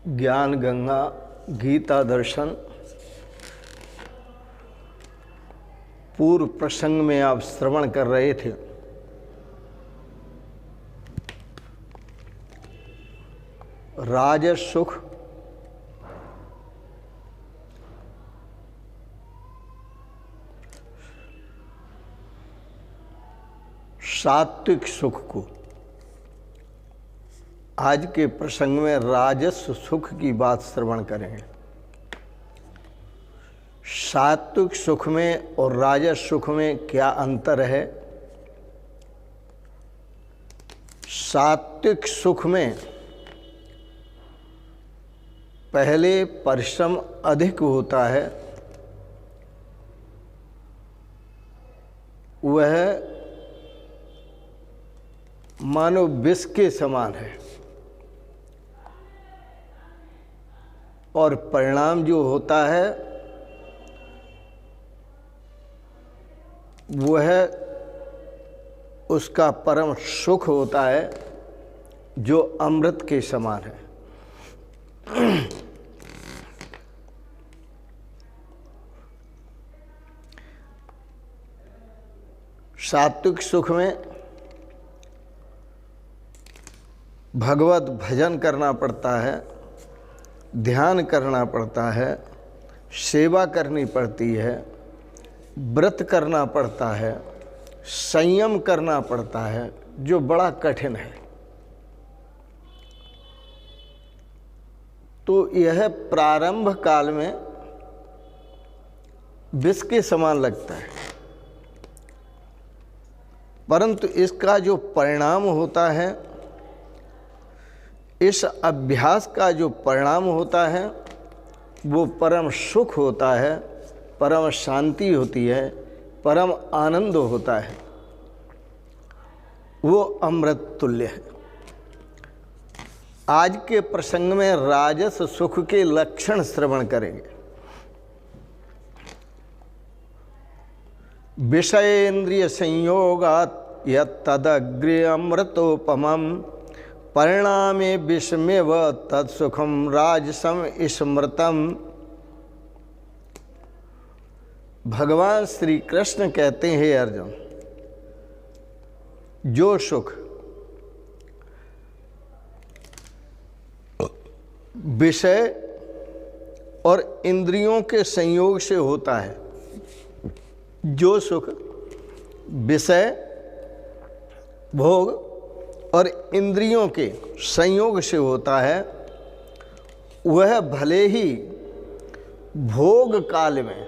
ज्ञान गंगा गीता दर्शन पूर्व प्रसंग में आप श्रवण कर रहे थे। राजस सुख, सात्विक सुख को आज के प्रसंग में राजस सुख की बात श्रवण करेंगे। सात्विक सुख में और राजस सुख में क्या अंतर है? सात्विक सुख में पहले परिश्रम अधिक होता है, वह मानो विष के समान है और परिणाम जो होता है वह उसका परम सुख होता है जो अमृत के समान है। सात्विक सुख में भगवत भजन करना पड़ता है, ध्यान करना पड़ता है, सेवा करनी पड़ती है, व्रत करना पड़ता है, संयम करना पड़ता है, जो बड़ा कठिन है। तो यह प्रारंभ काल में विष के समान लगता है, परंतु इसका जो परिणाम होता है, इस अभ्यास का जो परिणाम होता है वो परम सुख होता है, परम शांति होती है, परम आनंद होता है, वो अमृत तुल्य है। आज के प्रसंग में राजस सुख के लक्षण श्रवण करेंगे। विषयेन्द्रिय संयोगात् यत्तदग्रे अमृतोपमम् परिणामे विषमेव तत्सुखम राजसम स्मृतम। भगवान श्री कृष्ण कहते हैं, अर्जुन, जो सुख विषय और इंद्रियों के संयोग से होता है, जो सुख विषय भोग और इंद्रियों के संयोग से होता है, वह भले ही भोग काल में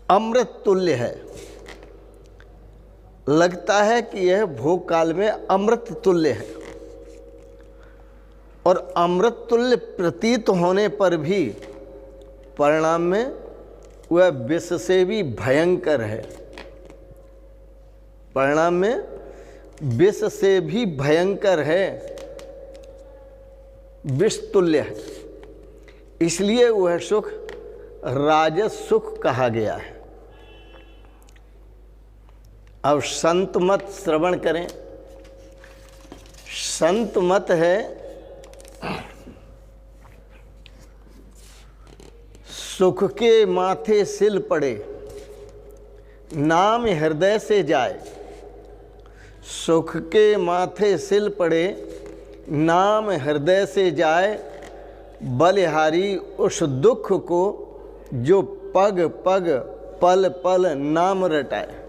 अमृत तुल्य है, लगता है कि यह भोग काल में अमृत तुल्य है, और अमृत तुल्य प्रतीत होने पर भी परिणाम में वह विष से भी भयंकर है। परिणाम में विष से भी भयंकर है, विष तुल्य है। इसलिए वह सुख राजस सुख कहा गया है। अब संत मत श्रवण करें। संत मत है, सुख के माथे सिल पड़े, नाम हृदय से जाए। सुख के माथे सिल पड़े, नाम हृदय से जाए, बलिहारी उस दुख को जो पग पग पल पल नाम रटाए।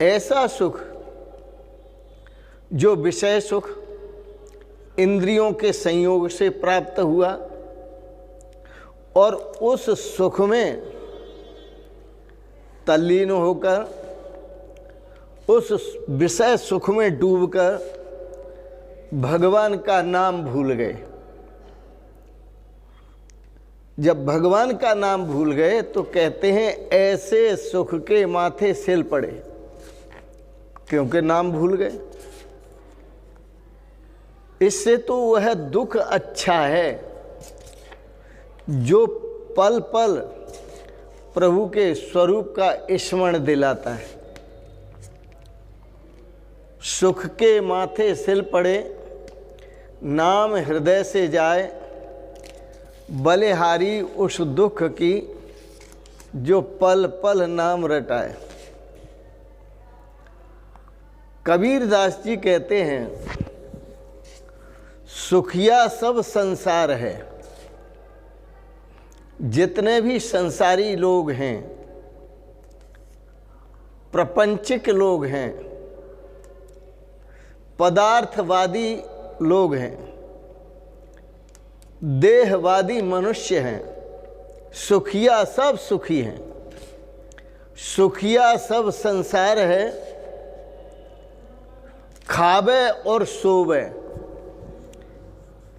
ऐसा सुख जो विषय सुख इंद्रियों के संयोग से प्राप्त हुआ और उस सुख में तल्लीन होकर उस विषय सुख में डूबकर भगवान का नाम भूल गए। जब भगवान का नाम भूल गए तो कहते हैं ऐसे सुख के माथे सिल पड़े, क्योंकि नाम भूल गए। इससे तो वह दुख अच्छा है जो पल पल प्रभु के स्वरूप का स्मरण दिलाता है। सुख के माथे सिल पड़े, नाम हृदय से जाए, बलिहारी उस दुख की, जो पल पल नाम रटाए। कबीर दास जी कहते हैं, सुखिया सब संसार है। जितने भी संसारी लोग हैं, प्रपंचिक लोग हैं, पदार्थवादी लोग हैं, देहवादी मनुष्य हैं, सुखिया सब सुखी हैं। सुखिया सब संसार है, खावे और सोवे।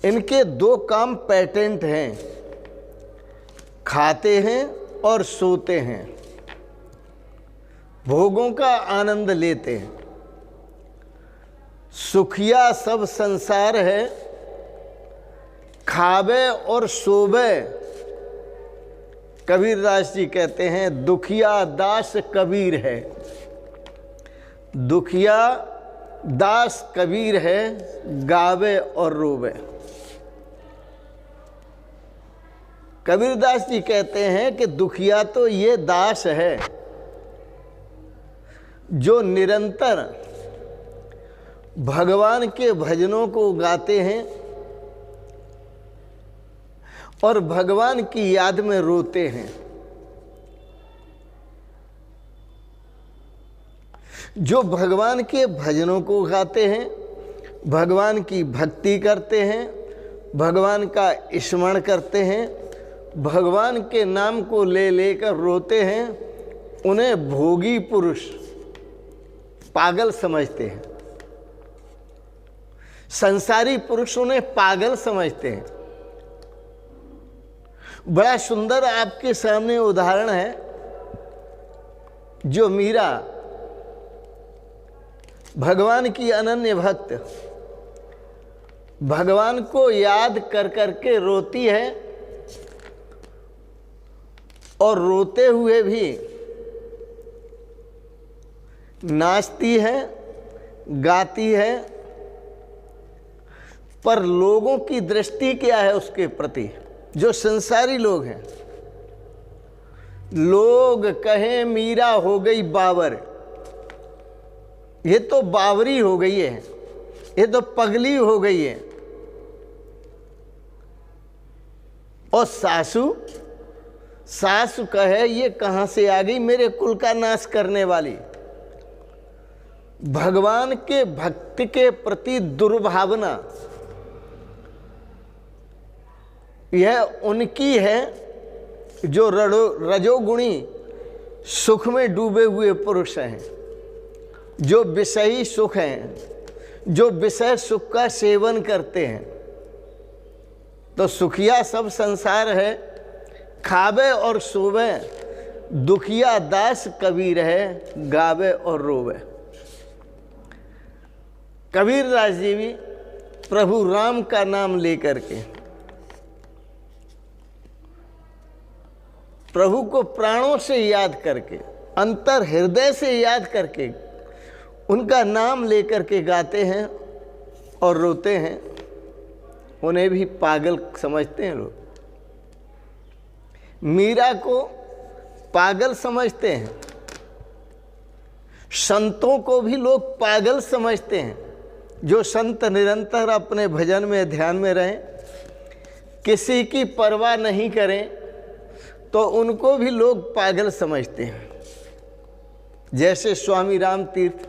इनके दो काम पेटेंट हैं, खाते हैं और सोते हैं, भोगों का आनंद लेते हैं। सुखिया सब संसार है, खावे और सोवे। कबीर दास जी कहते हैं, दुखिया दास कबीर है। दुखिया दास कबीर है, गावे और रोवे। कबीर दास जी कहते हैं कि दुखिया तो ये दास है जो निरंतर भगवान के भजनों को गाते हैं और भगवान की याद में रोते हैं। जो भगवान के भजनों को गाते हैं, भगवान की भक्ति करते हैं, भगवान का स्मरण करते हैं, भगवान के नाम को ले लेकर रोते हैं, उन्हें भोगी पुरुष पागल समझते हैं। संसारी पुरुष उन्हें पागल समझते हैं। बड़ा सुंदर आपके सामने उदाहरण है, जो मीरा भगवान की अनन्य भक्त, भगवान को याद कर करके रोती है और रोते हुए भी नाचती है, गाती है। पर लोगों की दृष्टि क्या है उसके प्रति? जो संसारी लोग हैं, लोग कहें मीरा हो गई बावर, ये तो बावरी हो गई है, ये तो पगली हो गई है। और सासू कहे ये कहां से आ गई, मेरे कुल का नाश करने वाली। भगवान के भक्त के प्रति दुर्भावना यह उनकी है जो रजोगुणी सुख में डूबे हुए पुरुष हैं, जो विषयी सुख हैं, जो विषय सुख का सेवन करते हैं। तो सुखिया सब संसार है, खावे और सोवे। दुखिया दास कबीर है, गावे और रोवे। कबीर दास जी भी प्रभु राम का नाम लेकर के, प्रभु को प्राणों से याद करके, अंतर हृदय से याद करके, उनका नाम लेकर के गाते हैं और रोते हैं। उन्हें भी पागल समझते हैं लोग। मीरा को पागल समझते हैं, संतों को भी लोग पागल समझते हैं। जो संत निरंतर अपने भजन में, ध्यान में रहें, किसी की परवाह नहीं करें, तो उनको भी लोग पागल समझते हैं। जैसे स्वामी राम तीर्थ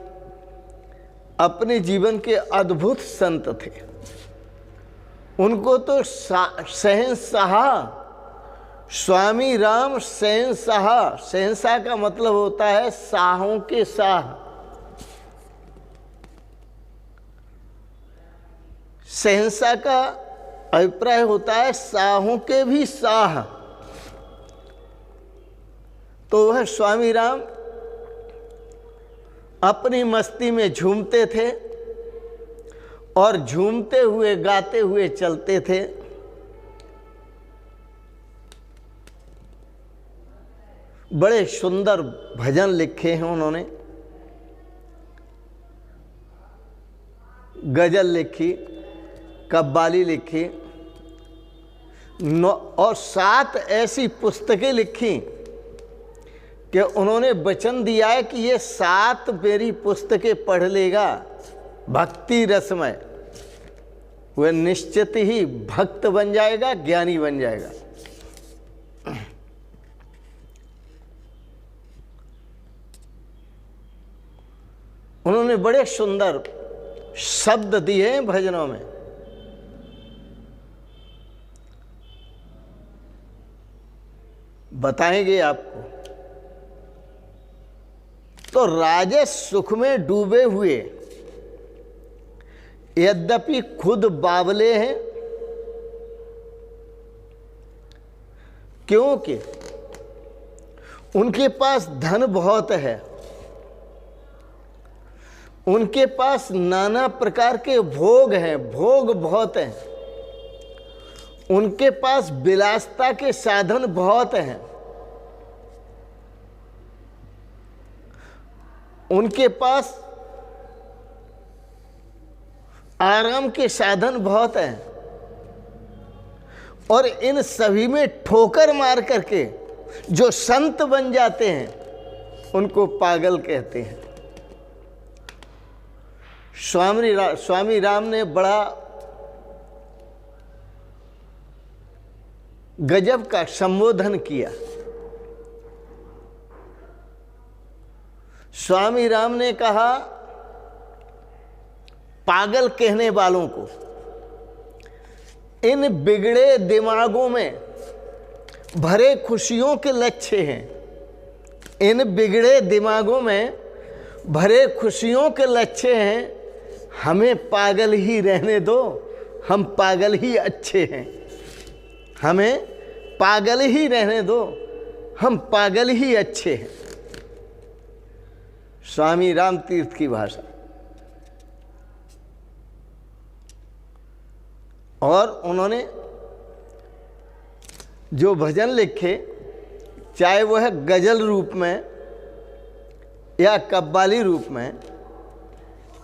अपने जीवन के अद्भुत संत थे। उनको तो शहंशाह, स्वामी राम शहंशाह, शहंशाह का मतलब होता है शाहों के शाह। शहंशाह का अभिप्राय होता है शाहों के भी शाह। तो वह स्वामी राम अपनी मस्ती में झूमते थे और झूमते हुए गाते हुए चलते थे। बड़े सुंदर भजन लिखे हैं उन्होंने, गजल लिखी, कव्वाली लिखी और 7 ऐसी पुस्तकें लिखी कि उन्होंने वचन दिया है कि ये 7 मेरी पुस्तकें पढ़ लेगा भक्ति रसमय, वह निश्चित ही भक्त बन जाएगा, ज्ञानी बन जाएगा। उन्होंने बड़े सुंदर शब्द दिए हैं भजनों में। बताएंगे आपको। तो राजस सुख में डूबे हुए यद्यपि खुद बावले हैं, क्योंकि उनके पास धन बहुत है, उनके पास नाना प्रकार के भोग हैं, भोग बहुत हैं, उनके पास विलासता के साधन बहुत हैं, उनके पास आराम के साधन बहुत हैं, और इन सभी में ठोकर मार करके जो संत बन जाते हैं उनको पागल कहते हैं। स्वामी राम ने बड़ा गजब का संबोधन किया। स्वामी राम ने कहा, पागल कहने वालों को, इन बिगड़े दिमागों में भरे खुशियों के लक्ष्य हैं, इन बिगड़े दिमागों में भरे खुशियों के लक्ष्य हैं, हमें पागल ही रहने दो, हम पागल ही अच्छे हैं, हमें पागल ही रहने दो, हम पागल ही अच्छे हैं। स्वामी राम तीर्थ की भाषा। और उन्होंने जो भजन लिखे, चाहे वो है गजल रूप में या कव्वाली रूप में,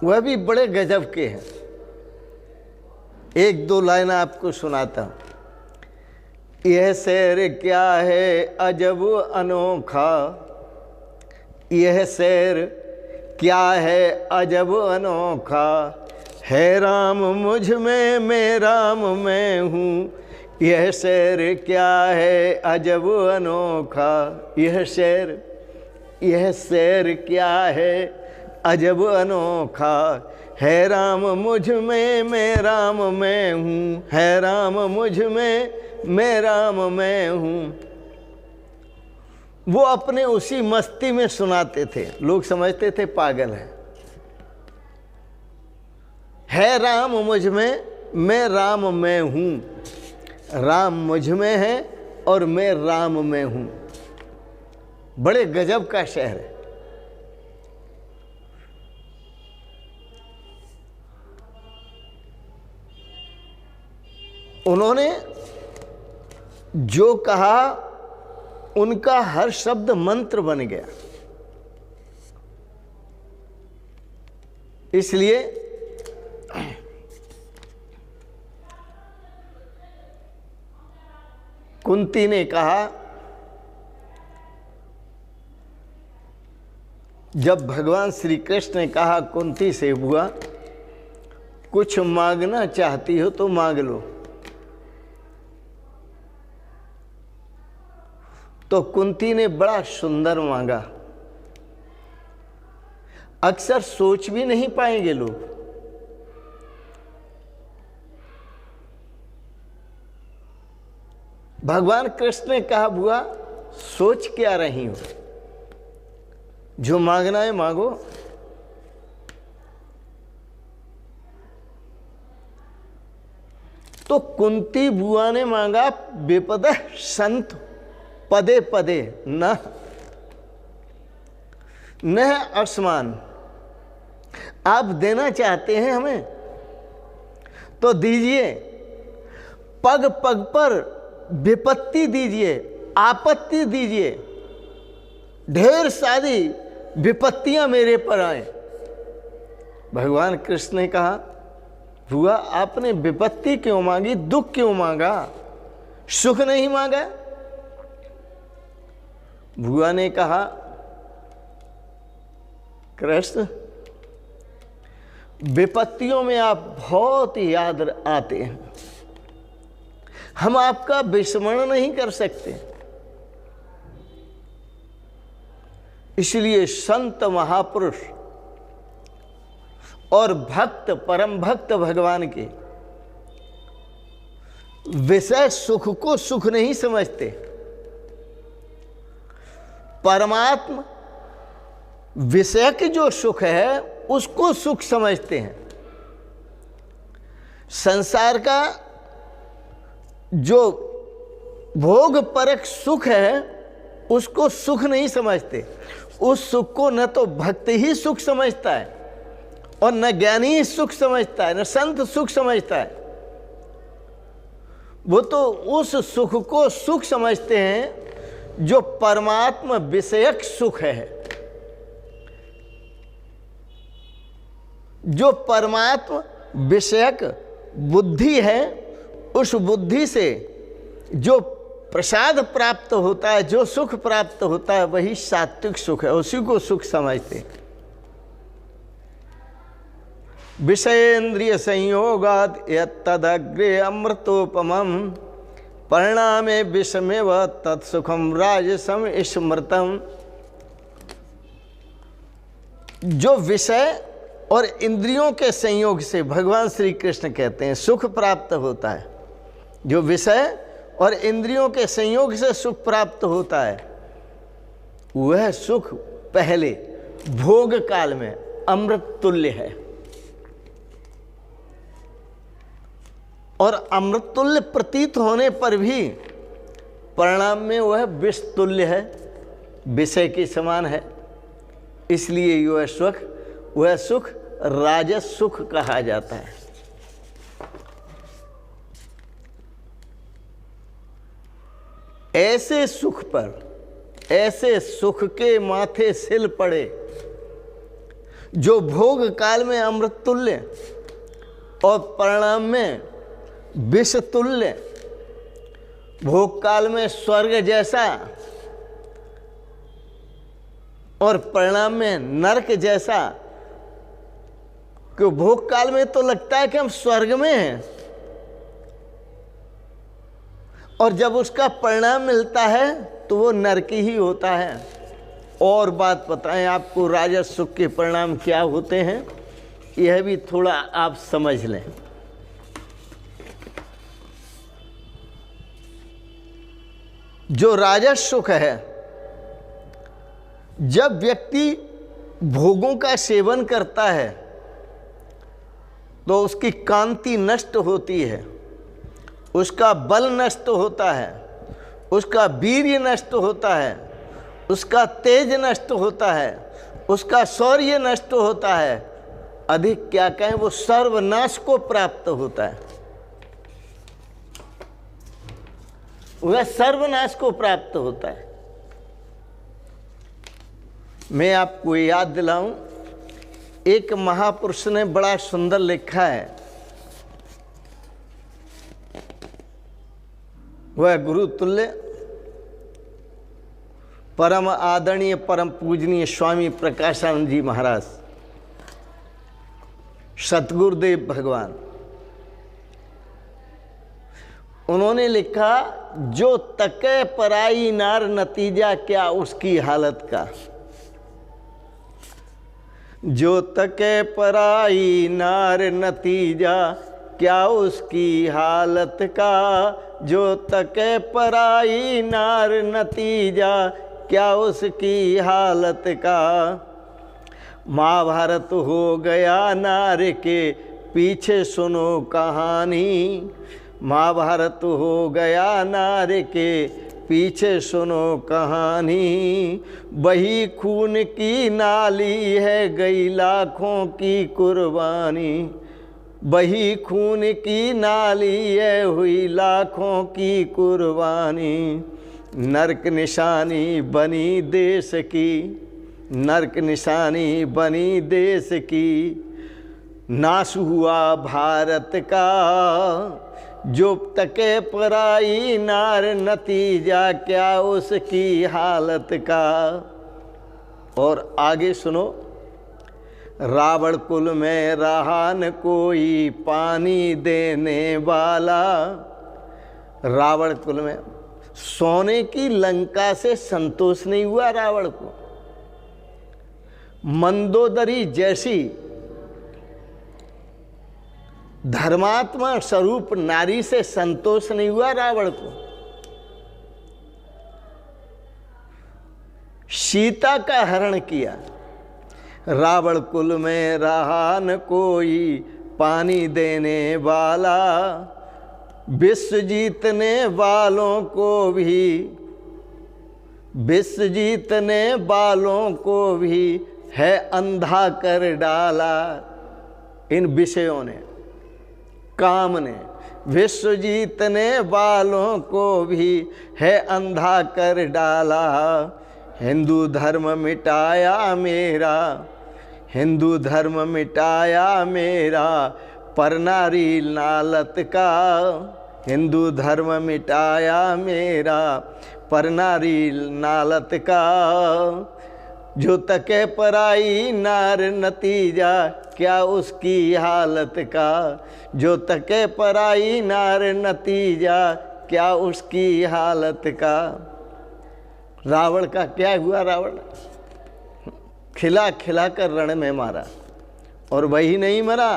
वह भी बड़े गजब के हैं। 1-2 लाइन आपको सुनाता हूँ। यह शेर क्या है अजब अनोखा, यह शेर क्या है अजब अनोखा, है राम मुझ में मैं राम में हूँ, यह शेर क्या है अजब अनोखा, यह शेर क्या है अजब अनोखा, है राम मुझ में मैं राम में हूँ, है राम मुझ में मैं राम में हूँ। वो अपने उसी मस्ती में सुनाते थे, लोग समझते थे पागल है राम मुझ में मैं राम में हूँ, राम मुझ में है और मैं राम में हूँ। बड़े गजब का शहर है। उन्होंने जो कहा उनका हर शब्द मंत्र बन गया। इसलिए कुंती ने कहा, जब भगवान श्री कृष्ण ने कहा कुंती से, बुआ कुछ मांगना चाहती हो तो मांग लो, तो कुंती ने बड़ा सुंदर मांगा। अक्सर सोच भी नहीं पाएंगे लोग। भगवान कृष्ण ने कहा, बुआ सोच क्या रही हो, जो मांगना है मांगो। तो कुंती बुआ ने मांगा, विपद संत पदे पदे न असमान। आप देना चाहते हैं हमें तो दीजिए, पग पग पर विपत्ति दीजिए, आपत्ति दीजिए, ढेर सारी विपत्तियां मेरे पर आए। भगवान कृष्ण ने कहा, भुआ आपने विपत्ति क्यों मांगी, दुख क्यों मांगा, सुख नहीं मांगा। भुआ ने कहा कृष्ण विपत्तियों में आप बहुत याद आते हैं, हम आपका विस्मरण नहीं कर सकते, इसलिए संत महापुरुष और भक्त परम भक्त भगवान के विषय सुख को सुख नहीं समझते, परमात्मा विषय के जो सुख है उसको सुख समझते हैं। संसार का जो भोग परक सुख है उसको सुख नहीं समझते। उस सुख को न तो भक्त ही सुख समझता है और न ज्ञानी ही सुख समझता है, न संत सुख समझता है। वो तो उस सुख को सुख समझते हैं जो परमात्मा विषयक सुख है, जो परमात्मा विषयक बुद्धि है। उस बुद्धि से जो प्रसाद प्राप्त होता है, जो सुख प्राप्त होता है, वही सात्विक सुख है, उसी को सुख समझते। विषयेन्द्रिय संयोगाद यत्तदग्रे अमृतोपमं परिणामे विषमेव तत्सुखम राजसम स्मृतम। जो विषय और इंद्रियों के संयोग से भगवान श्री कृष्ण कहते हैं सुख प्राप्त होता है, जो विषय और इंद्रियों के संयोग से सुख प्राप्त होता है, वह सुख पहले भोग काल में अमृत तुल्य है और अमृत तुल्य प्रतीत होने पर भी परिणाम में वह विष तुल्य है, विषय के समान है। इसलिए वह सुख राजस सुख कहा जाता है। ऐसे सुख पर, ऐसे सुख के माथे सिल पड़े जो भोग काल में अमृत तुल्य और परिणाम में विष तुल्य, भोग काल में स्वर्ग जैसा और परिणाम में नरक जैसा। कि भोग काल में तो लगता है कि हम स्वर्ग में हैं और जब उसका परिणाम मिलता है तो वो नरक ही होता है। और बात बताएं आपको, राजस सुख के परिणाम क्या होते हैं, यह भी थोड़ा आप समझ लें। जो राजस सुख है, जब व्यक्ति भोगों का सेवन करता है तो उसकी कांति नष्ट होती है, उसका बल नष्ट होता है, उसका वीर्य नष्ट होता है, उसका तेज नष्ट होता है, उसका शौर्य नष्ट होता है, अधिक क्या कहें वो सर्वनाश को प्राप्त होता है। वह सर्वनाश को प्राप्त होता है। मैं आपको याद दिलाऊं, एक महापुरुष ने बड़ा सुंदर लिखा है, वह गुरु तुल्य परम आदरणीय परम पूजनीय स्वामी प्रकाशानंद जी महाराज, सतगुरुदेव भगवान। उन्होंने लिखा, जो तके पराई नार नतीजा क्या उसकी हालत का। जो तके पराई नार नतीजा क्या उसकी हालत का। जो तके पराई नार नतीजा क्या उसकी हालत का। महाभारत हो गया नार के पीछे सुनो कहानी। महाभारत हो गया नार के पीछे सुनो कहानी। वही खून की नाली है गई लाखों की कुर्बानी। वही खून की नाली है हुई लाखों की कुर्बानी। नरक निशानी बनी देश की। नरक निशानी बनी देश की। नाश हुआ भारत का, जो तके पराई नार, नतीजा क्या उसकी हालत का। और आगे सुनो, रावण कुल में रहा न कोई पानी देने वाला। रावण कुल में सोने की लंका से संतोष नहीं हुआ रावण को, मंदोदरी जैसी धर्मात्मा स्वरूप नारी से संतोष नहीं हुआ रावण को। सीता का हरण किया। रावण कुल में रहा न कोई पानी देने वाला, विश्व जीतने वालों को भी, विश्व जीतने वालों को भी है अंधा कर डाला। इन विषयों ने, काम ने विश्व जीतने वालों को भी है अंधा कर डाला। हिंदू धर्म मिटाया मेरा, हिंदू धर्म मिटाया मेरा, पर नारी नालत का। हिंदू धर्म मिटाया मेरा, पर नारी नालत का। जो तके पराई नार, नतीजा क्या उसकी हालत का। जो तके पराई नार, नतीजा क्या उसकी हालत का। रावण का क्या हुआ? रावण खिला खिला कर रण में मारा, और वही नहीं मरा,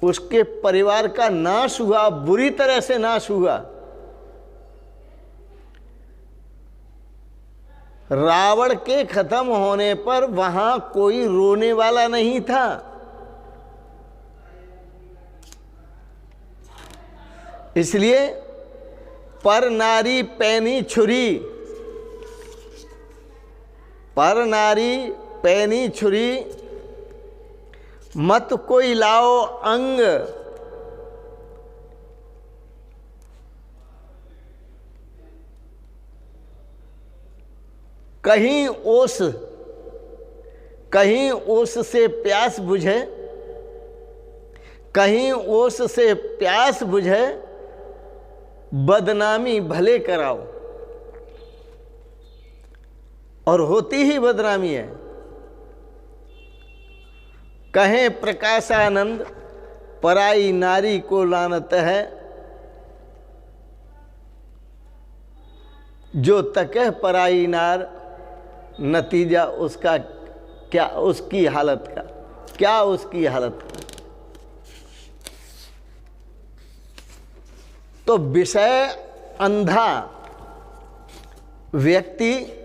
उसके परिवार का नाश हुआ, बुरी तरह से नाश हुआ। रावण के खत्म होने पर वहां कोई रोने वाला नहीं था। इसलिए पर नारी पैनी छुरी, पर नारी पैनी छुरी, मत कोई लाओ अंग। कहीं ओस से प्यास बुझे, कहीं ओस से प्यास बुझे, बदनामी भले कराओ। और होती ही बदनामी है। कहें प्रकाशानंद, पराई नारी को लानत है। जो तकह पराई नार, नतीजा उसका क्या, उसकी हालत का क्या, उसकी हालत का। तो विषय अंधा व्यक्ति,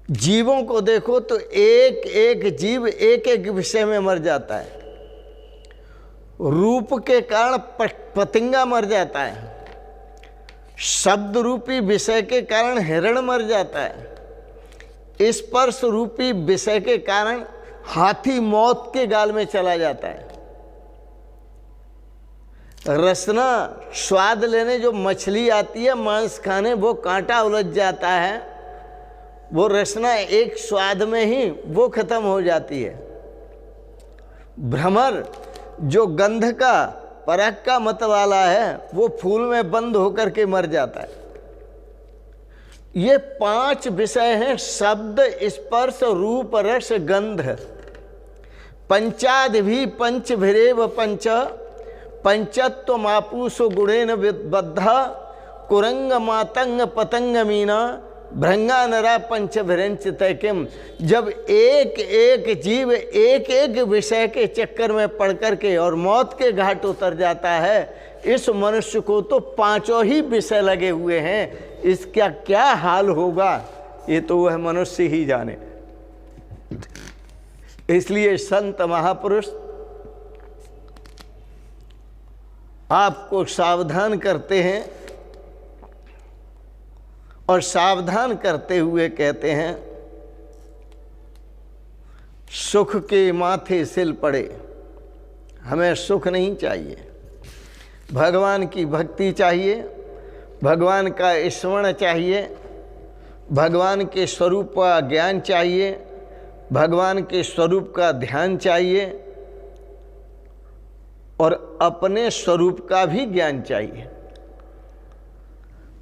जीवों को देखो तो एक एक जीव एक एक विषय में मर जाता है। रूप के कारण पतंगा मर जाता है, शब्द रूपी विषय के कारण हिरण मर जाता है, स्पर्श रूपी विषय के कारण हाथी मौत के गाल में चला जाता है। रसना स्वाद लेने जो मछली आती है मांस खाने, वो कांटा उलझ जाता है, वो रसना एक स्वाद में ही वो खत्म हो जाती है। भ्रमर जो गंध का परख का मत वाला है, वो फूल में बंद होकर के मर जाता है। ये 5 विषय हैं, शब्द, स्पर्श, रूप, रस, गंध। पंचादि पंच भिरेव पंच, पंचत्व मापूसो गुणेन बद्धा, कुरंग मातंग पतंग मीना, भृंगा नरा पंच भिरंच तैकिम। जब एक एक जीव एक एक विषय के चक्कर में पड़ करके और मौत के घाट उतर जाता है, इस मनुष्य को तो 5 ही विषय लगे हुए हैं, इसका क्या हाल होगा ये तो वह मनुष्य ही जाने। इसलिए संत महापुरुष आपको सावधान करते हैं, और सावधान करते हुए कहते हैं, सुख के माथे सिल पड़े, हमें सुख नहीं चाहिए, भगवान की भक्ति चाहिए, भगवान का स्मरण चाहिए, भगवान के स्वरूप का ज्ञान चाहिए, भगवान के स्वरूप का ध्यान चाहिए और अपने स्वरूप का भी ज्ञान चाहिए।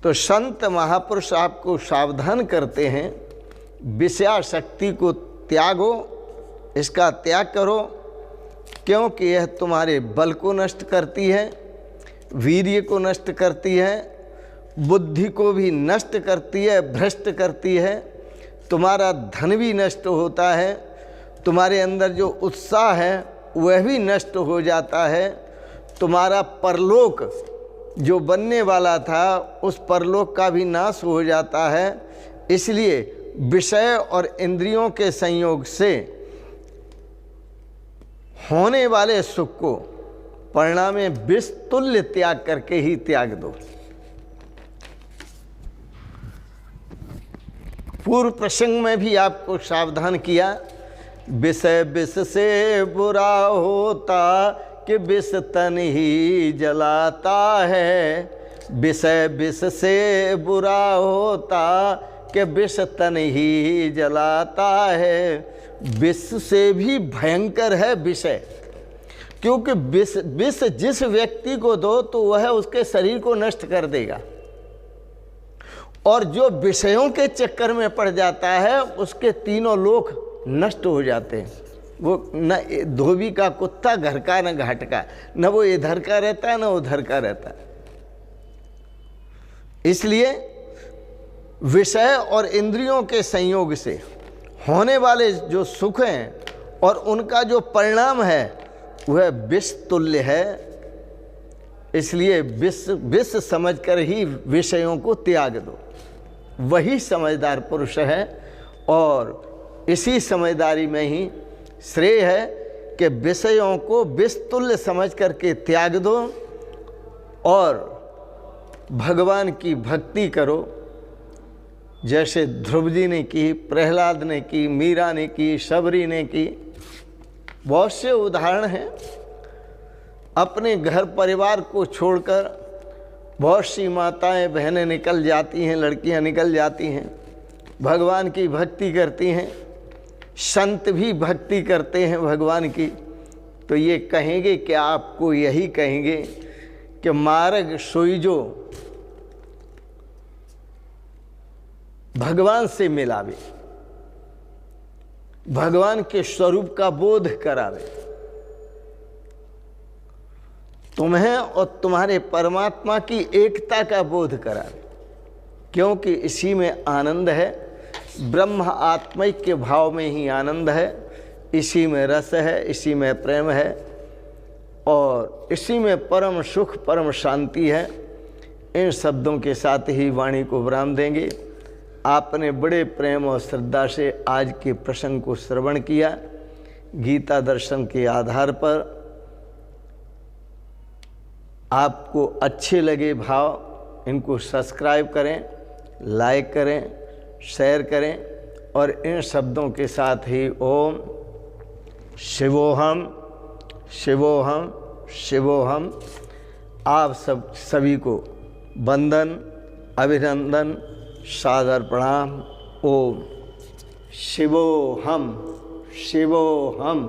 तो संत महापुरुष आपको सावधान करते हैं, विषयाशक्ति को त्यागो, इसका त्याग करो, क्योंकि यह तुम्हारे बल को नष्ट करती है, वीर्य को नष्ट करती है, बुद्धि को भी नष्ट करती है, भ्रष्ट करती है, तुम्हारा धन भी नष्ट होता है, तुम्हारे अंदर जो उत्साह है वह भी नष्ट हो जाता है, तुम्हारा परलोक जो बनने वाला था उस परलोक का भी नाश हो जाता है। इसलिए विषय और इंद्रियों के संयोग से होने वाले सुख को परिणाम में विष तुल्य त्याग करके ही त्याग दो। पूर्व प्रसंग में भी आपको सावधान किया, विषय विष से बुरा होता कि विष तन ही जलाता है, विषय विष से बुरा होता कि विष तन ही जलाता है। विष से भी भयंकर है विषय, क्योंकि विष जिस व्यक्ति को दो तो वह उसके शरीर को नष्ट कर देगा, और जो विषयों के चक्कर में पड़ जाता है उसके तीनों लोक नष्ट हो जाते हैं। वो न धोबी का कुत्ता घर का न घाट का, न वो इधर का रहता है न उधर का रहता है। इसलिए विषय और इंद्रियों के संयोग से होने वाले जो सुख हैं और उनका जो परिणाम है वह विष तुल्य है। इसलिए विष समझकर ही विषयों को त्याग दो, वही समझदार पुरुष है। और इसी समझदारी में ही श्रेय है कि विषयों को विष तुल्य समझ करके त्याग दो और भगवान की भक्ति करो, जैसे ध्रुव जी ने की, प्रहलाद ने की, मीरा ने की, शबरी ने की। बहुत से उदाहरण हैं। अपने घर परिवार को छोड़कर बहुत सी माताएं बहनें निकल जाती हैं, लड़कियां निकल जाती हैं, भगवान की भक्ति करती हैं, संत भी भक्ति करते हैं भगवान की। तो ये कहेंगे कि आपको यही कहेंगे कि मार्ग सोईजो भगवान से मिलावे, भगवान के स्वरूप का बोध करावे, तुम्हें और तुम्हारे परमात्मा की एकता का बोध करावे, क्योंकि इसी में आनंद है। ब्रह्म आत्मिक भाव में ही आनंद है, इसी में रस है, इसी में प्रेम है और इसी में परम सुख परम शांति है। इन शब्दों के साथ ही वाणी को विराम देंगे। आपने बड़े प्रेम और श्रद्धा से आज के प्रसंग को श्रवण किया। गीता दर्शन के आधार पर आपको अच्छे लगे भाव, इनको सब्सक्राइब करें, लाइक करें, शेयर करें और इन शब्दों के साथ ही ओम शिवोहम शिवोहम शिवोहम आप सभी को वंदन, अभिनंदन, सादर प्रणाम। ओम शिवोहम शिवोहम।